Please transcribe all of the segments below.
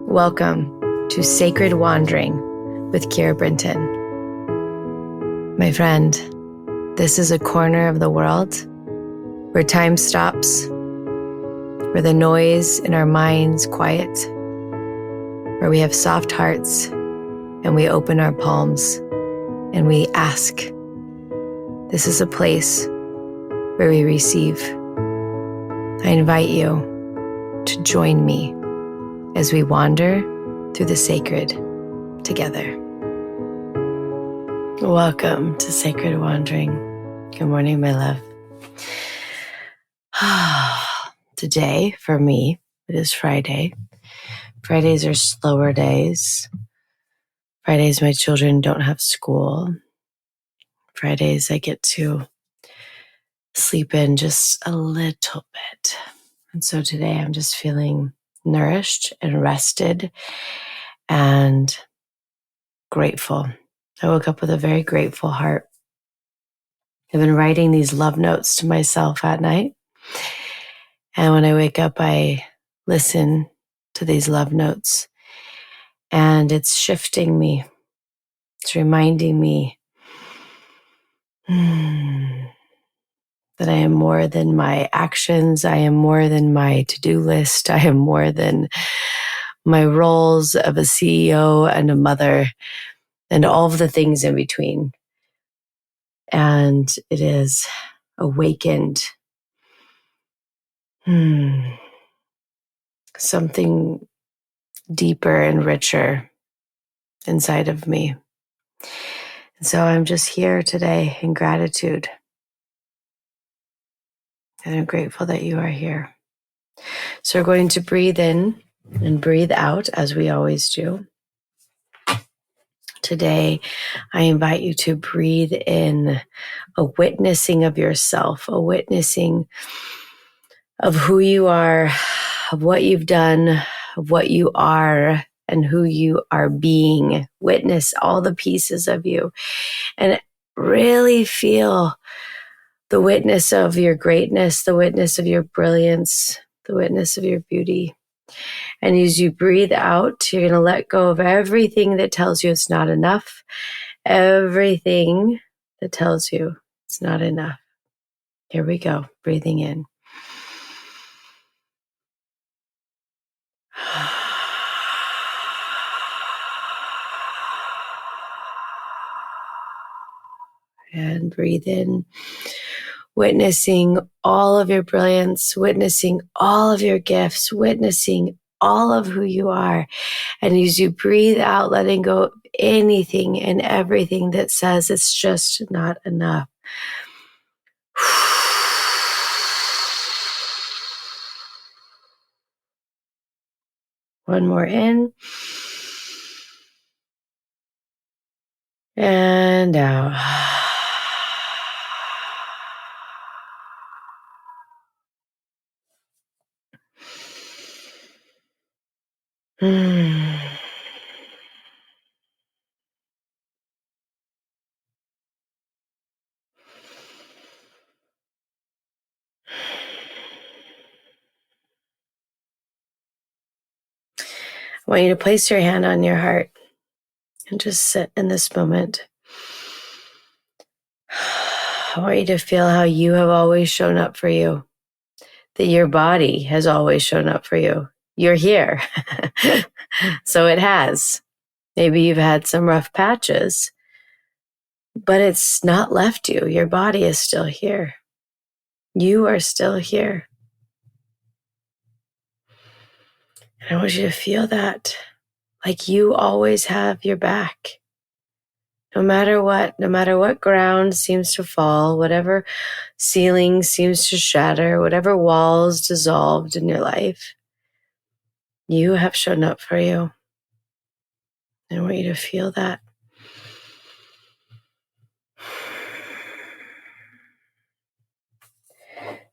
Welcome to Sacred Wandering with Keira Brinton. My friend, this is a corner of the world where time stops, where the noise in our minds quiet, where we have soft hearts and we open our palms and we ask. This is a place where we receive. I invite you to join me as we wander through the sacred together. Welcome to Sacred Wandering. Good morning, my love. Today, for me, it is Friday. Fridays are slower days. Fridays, my children don't have school. Fridays, I get to sleep in just a little bit. And so today, I'm just feeling nourished and rested and grateful. I woke up with a very grateful heart. I've been writing these love notes to myself at night. And when I wake up, I listen to these love notes. And it's shifting me. It's reminding me that I am more than my actions. I am more than my to-do list. I am more than my roles of a CEO and a mother and all of the things in between. And it is awakened something deeper and richer inside of me. And so I'm just here today in gratitude. And I'm grateful that you are here. So we're going to breathe in and breathe out as we always do. Today, I invite you to breathe in a witnessing of yourself, a witnessing of who you are, of what you've done, of what you are, and who you are being. Witness all the pieces of you and really feel the witness of your greatness, the witness of your brilliance, the witness of your beauty. And as you breathe out, you're going to let go of everything that tells you it's not enough, everything that tells you it's not enough. Here we go, breathing in. And breathe in, witnessing all of your brilliance, witnessing all of your gifts, witnessing all of who you are. And as you breathe out, letting go of anything and everything that says it's just not enough. One more in. And out. I want you to place your hand on your heart and just sit in this moment. I want you to feel how you have always shown up for you, that your body has always shown up for you. You're here. So it has. Maybe you've had some rough patches, but it's not left you. Your body is still here. You are still here. And I want you to feel that, like you always have your back. No matter what ground seems to fall, whatever ceiling seems to shatter, whatever walls dissolved in your life, you have shown up for you. I want you to feel that.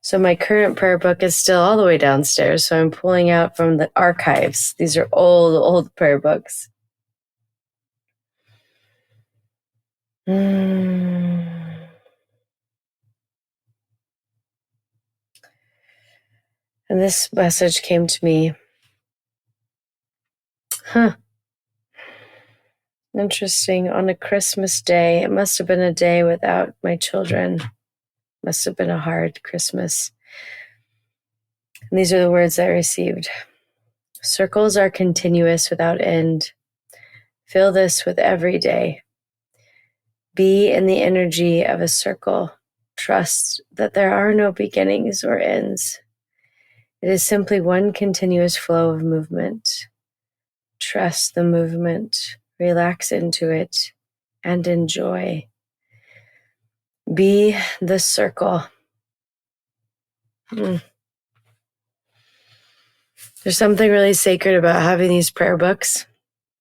So my current prayer book is still all the way downstairs, so I'm pulling out from the archives. These are old prayer books. And this message came to me Huh. Interesting. On a Christmas day, it must have been a day without my children. Must have been a hard Christmas. And these are the words I received. Circles are continuous without end. Feel this with every day. Be in the energy of a circle. Trust that there are no beginnings or ends. It is simply one continuous flow of movement. Trust the movement, relax into it, and enjoy. Be the circle. There's something really sacred about having these prayer books.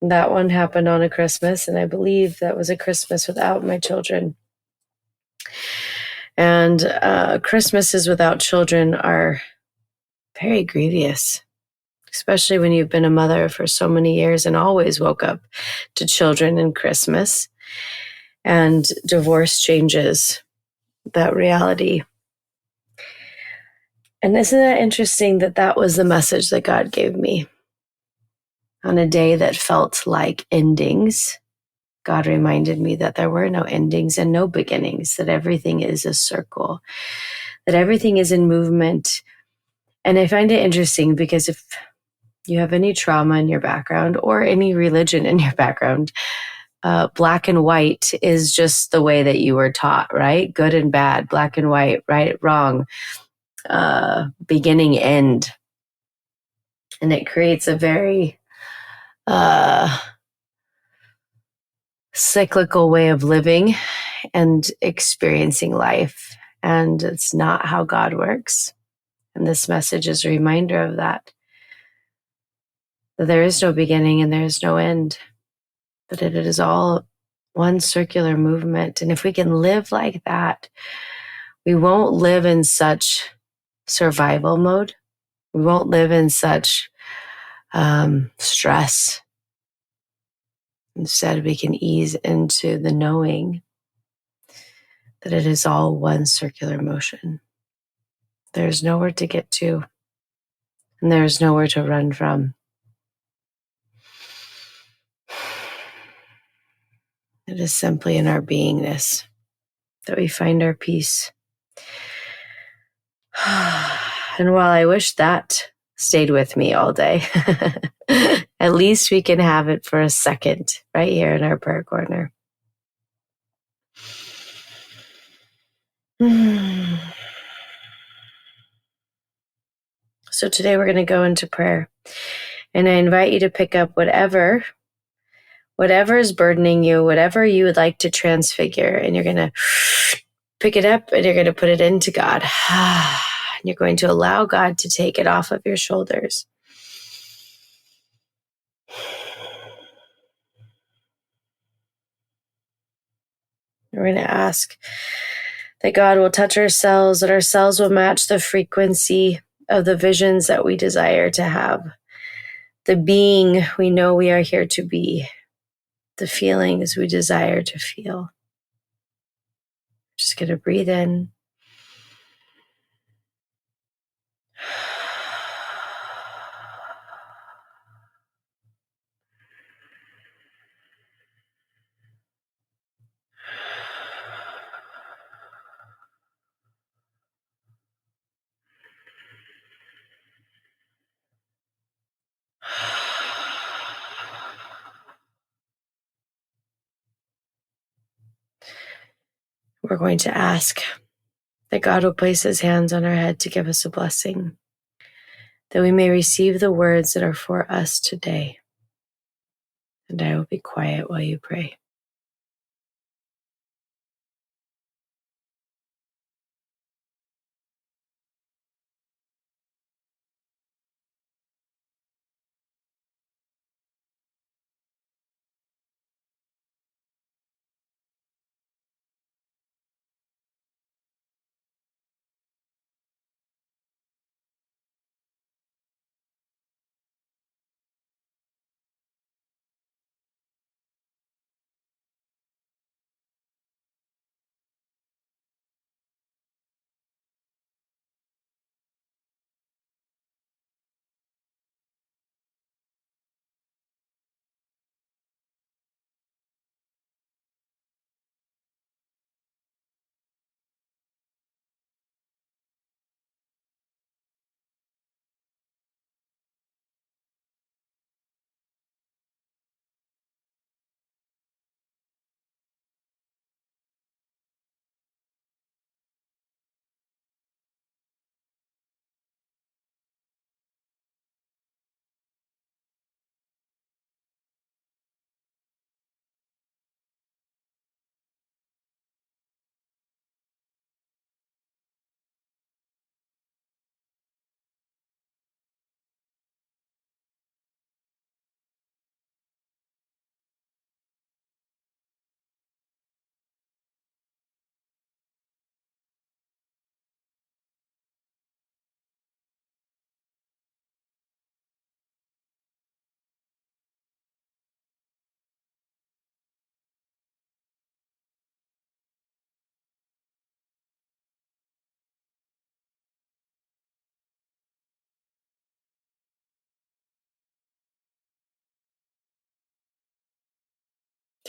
That one happened on a Christmas, and I believe that was a Christmas without my children. And Christmases without children are very grievous, especially when you've been a mother for so many years and always woke up to children in Christmas. And divorce changes that reality. And isn't it interesting that that was the message that God gave me? On a day that felt like endings, God reminded me that there were no endings and no beginnings, that everything is a circle, that everything is in movement. And I find it interesting because if you have any trauma in your background or any religion in your background, black and white is just the way that you were taught, right? Good and bad, black and white, right, wrong, beginning, end. And it creates a very cyclical way of living and experiencing life. And it's not how God works. And this message is a reminder of that. That there is no beginning and there is no end. That it is all one circular movement. And if we can live like that, we won't live in such survival mode. We won't live in such stress. Instead, we can ease into the knowing that it is all one circular motion. There's nowhere to get to, and there's nowhere to run from. It is simply in our beingness that we find our peace. And while I wish that stayed with me all day, at least we can have it for a second right here in our prayer corner. So today we're going to go into prayer. And I invite you to pick up whatever is burdening you, whatever you would like to transfigure, and you're going to pick it up and you're going to put it into God. And you're going to allow God to take it off of your shoulders. We're going to ask that God will touch our cells, that our cells will match the frequency of the visions that we desire to have, the being we know we are here to be, the feelings we desire to feel. Just going to breathe in. We're going to ask that God will place his hands on our head to give us a blessing, that we may receive the words that are for us today. And I will be quiet while you pray.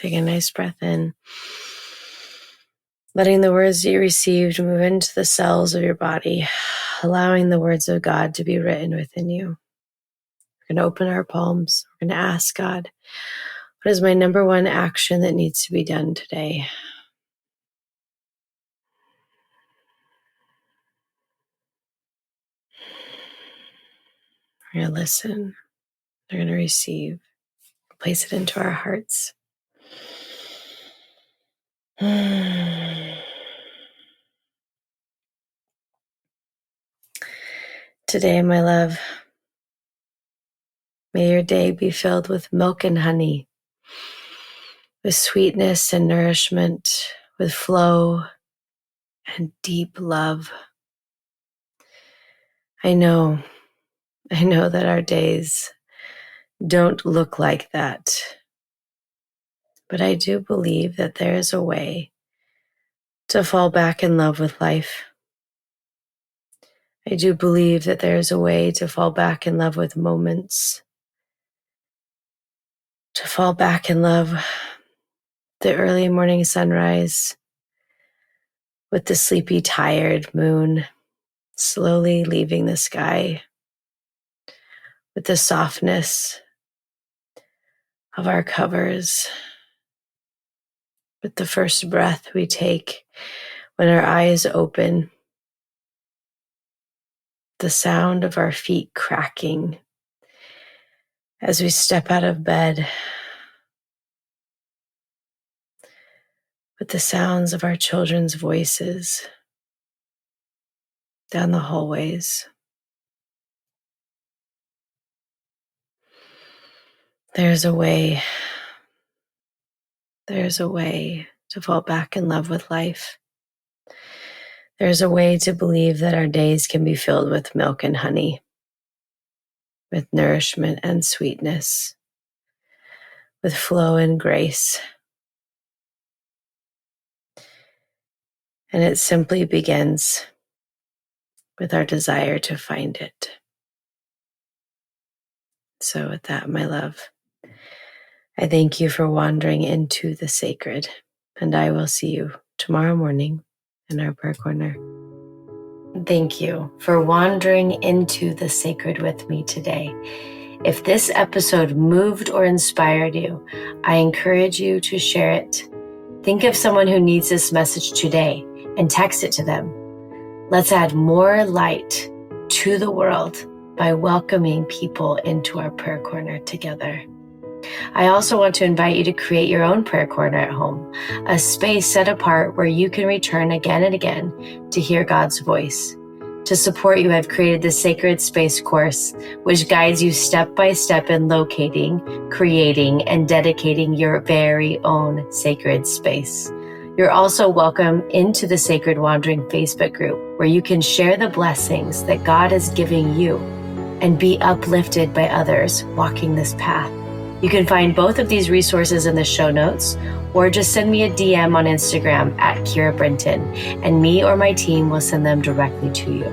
Take a nice breath in. Letting the words you received move into the cells of your body, allowing the words of God to be written within you. We're going to open our palms. We're going to ask God, what is my number one action that needs to be done today? We're going to listen. We're going to receive. Place it into our hearts. Today, my love, may your day be filled with milk and honey, with sweetness and nourishment, with flow and deep love. I know that our days don't look like that, but I do believe that there is a way to fall back in love with life. I do believe that there is a way to fall back in love with moments, to fall back in love with the early morning sunrise, with the sleepy, tired moon slowly leaving the sky, with the softness of our covers, with the first breath we take when our eyes open, the sound of our feet cracking as we step out of bed, with the sounds of our children's voices down the hallways. There's a way to fall back in love with life. There's a way to believe that our days can be filled with milk and honey, with nourishment and sweetness, with flow and grace. And it simply begins with our desire to find it. So with that, my love, I thank you for wandering into the sacred, and I will see you tomorrow morning in our prayer corner. Thank you for wandering into the sacred with me today. If this episode moved or inspired you, I encourage you to share it. Think of someone who needs this message today and text it to them. Let's add more light to the world by welcoming people into our prayer corner together. I also want to invite you to create your own prayer corner at home, a space set apart where you can return again and again to hear God's voice. To support you, I've created the Sacred Space course, which guides you step by step in locating, creating, and dedicating your very own sacred space. You're also welcome into the Sacred Wandering Facebook group, where you can share the blessings that God is giving you and be uplifted by others walking this path. You can find both of these resources in the show notes, or just send me a DM on Instagram at Keira Brinton, and me or my team will send them directly to you.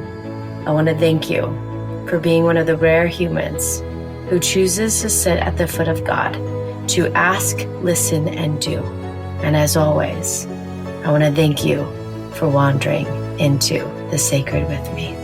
I want to thank you for being one of the rare humans who chooses to sit at the foot of God, to ask, listen, and do. And as always, I want to thank you for wandering into the sacred with me.